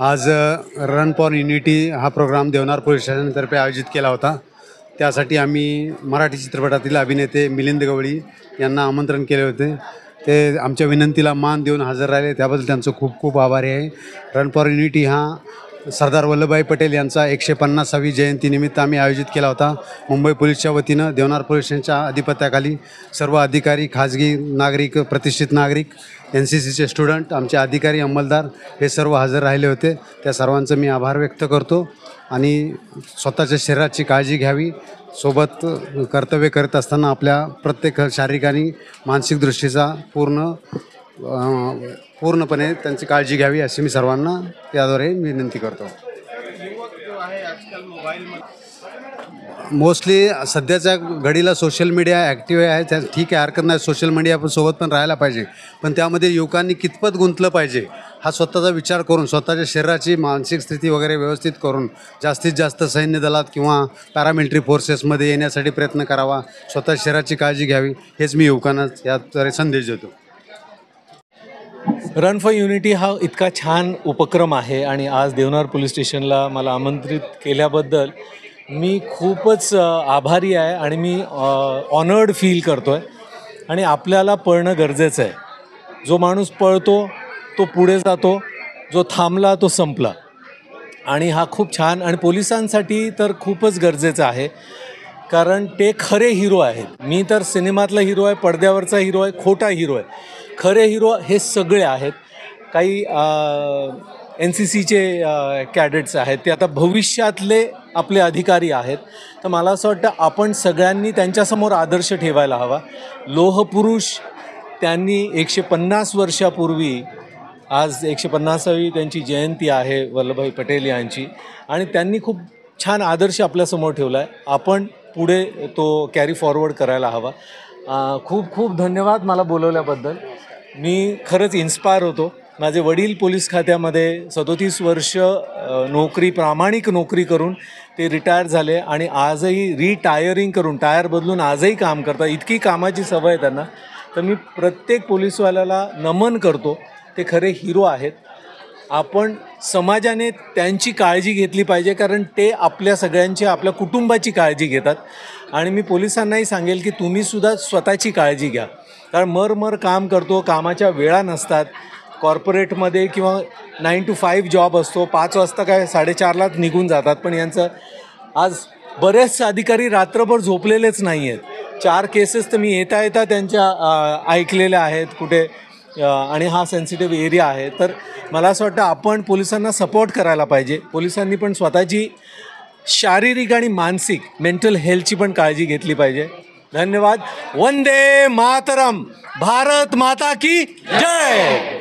आज run for unity हा programme Deonar police स्टेशनतर्फे आयोजित केला होता। त्यासाठी आम्ही मराठी चित्रपटातील अभिनेते मिलिंद गवळी यांना आमंत्रण केले होते। ते आमच्या विनंतीला मान देऊन हजर राहिले, त्याबद्दल त्यांचं खूप खूप आभारी आहे। रन फॉर युनिटी हा सरदार वल्लभभाई पटेल यांचा 150वी जयंतीनिमित्त आम्ही आयोजित केला होता। मुंबई पोलीसच्या वतीनं देवनार पोलीस स्टेशनच्या अधिपत्याखाली सर्व अधिकारी, खाजगी नागरिक, प्रतिष्ठित नागरिक, NCCचे स्टुडंट, आमचे अधिकारी, अंमलदार हे सर्व हजर राहिले होते। त्या सर्वांचं मी आभार व्यक्त करतो आणि स्वतःच्या शरीराची काळजी घ्यावी, सोबत कर्तव्य करत असताना आपल्या प्रत्येक शारीरिक आणि मानसिक दृष्टीचा पूर्णपणे त्यांची काळजी घ्यावी अशी मी सर्वांना याद्वारे विनंती करतो। मोस्टली सध्याच्या घडीला सोशल मीडिया ॲक्टिव्ह आहे, त्या ठीक आहे, हरकत नाही, सोशल मीडिया पण सोबत पण राहायला पाहिजे, पण त्यामध्ये युवकांनी कितपत गुंतलं पाहिजे हा स्वतःचा विचार करून, स्वतःच्या शरीराची मानसिक स्थिती वगैरे व्यवस्थित करून जास्तीत जास्त सैन्य दलात किंवा पॅरामिलिटरी फोर्सेसमध्ये येण्यासाठी प्रयत्न करावा, स्वतः शरीराची काळजी घ्यावी, हेच मी युवकांना याद्वारे संदेश देतो। रन फॉर युनिटी हा इतका छान उपक्रम आहे आणि आज देवनार पोलीस स्टेशनला मला आमंत्रित केल्याबद्दल मी खूपच आभारी आहे आणि मी ऑनर्ड फील करतो आहे। आणि आपल्याला पळणं गरजेचं आहे। जो माणूस पळतो तो पुढे जातो, जो थांबला तो संपला, आणि हा खूप छान आणि पोलिसांसाठी तर खूपच गरजेचं आहे, कारण ते खरे हिरो आहेत। मी तर सिनेमातला हिरो आहे, पडद्यावरचा हिरो आहे, खोटा हिरो आहे। खरे हिरो हे सगळे आहेत। काही NCCचे कॅडेट्स आहेत, ते आता भविष्यातले आपले अधिकारी आहेत। तर मला असं वाटतं आपण सगळ्यांनी त्यांच्यासमोर आदर्श ठेवायला हवा। लोहपुरुष त्यांनी 150 वर्षापूर्वी, आज 150वी त्यांची जयंती आहे वल्लभभाई पटेल यांची, आणि त्यांनी खूप छान आदर्श आपल्यासमोर ठेवला आहे। आपण पुढे तो कॅरी फॉरवर्ड करायला हवा। खूप खूप धन्यवाद मला बोलवल्याबद्दल। मी खरंच इन्स्पायर होतो। माझे वडील पोलीस खात्यामध्ये 37 वर्ष प्रामाणिक नोकरी करून ते रिटायर झाले आणि आजही रिटायरिंग करून, टायर बदलून आजही काम करतात। इतकी कामाची सवय आहे त्यांना। तर मी प्रत्येक पोलीसवाल्याला नमन करतो, ते खरे हिरो आहेत। आपण समाजाने त्यांची काळजी घेतली पाहिजे, कारण ते आपल्या सगळ्यांची, आपल्या कुटुंबाची काळजी घेतात। आणि मी पोलिसांनाही सांगेल की तुम्हीसुद्धा स्वतःची काळजी घ्या, कारण मर काम करतो, कामाच्या वेळा नसतात। कॉर्पोरेटमध्ये किंवा 9 to 5 जॉब असतो, 5 वाजता काय 4:30लाच निघून जातात, पण यांचं आज बरेचसे अधिकारी रात्रभर झोपलेलेच नाही आहेत। 4 केसेस तर मी येता त्यांच्या ऐकलेल्या आहेत कुठे, आणि हा सेन्सिटिव्ह एरिया आहे। तर मला असं वाटतं आपण पोलिसांना सपोर्ट करायला पाहिजे। पोलिसांनी पण स्वतःची शारीरिक आणि मानसिक मेंटल हेल्थची पण काळजी घेतली पाहिजे। धन्यवाद। वंदे मातरम। भारत माता की जय।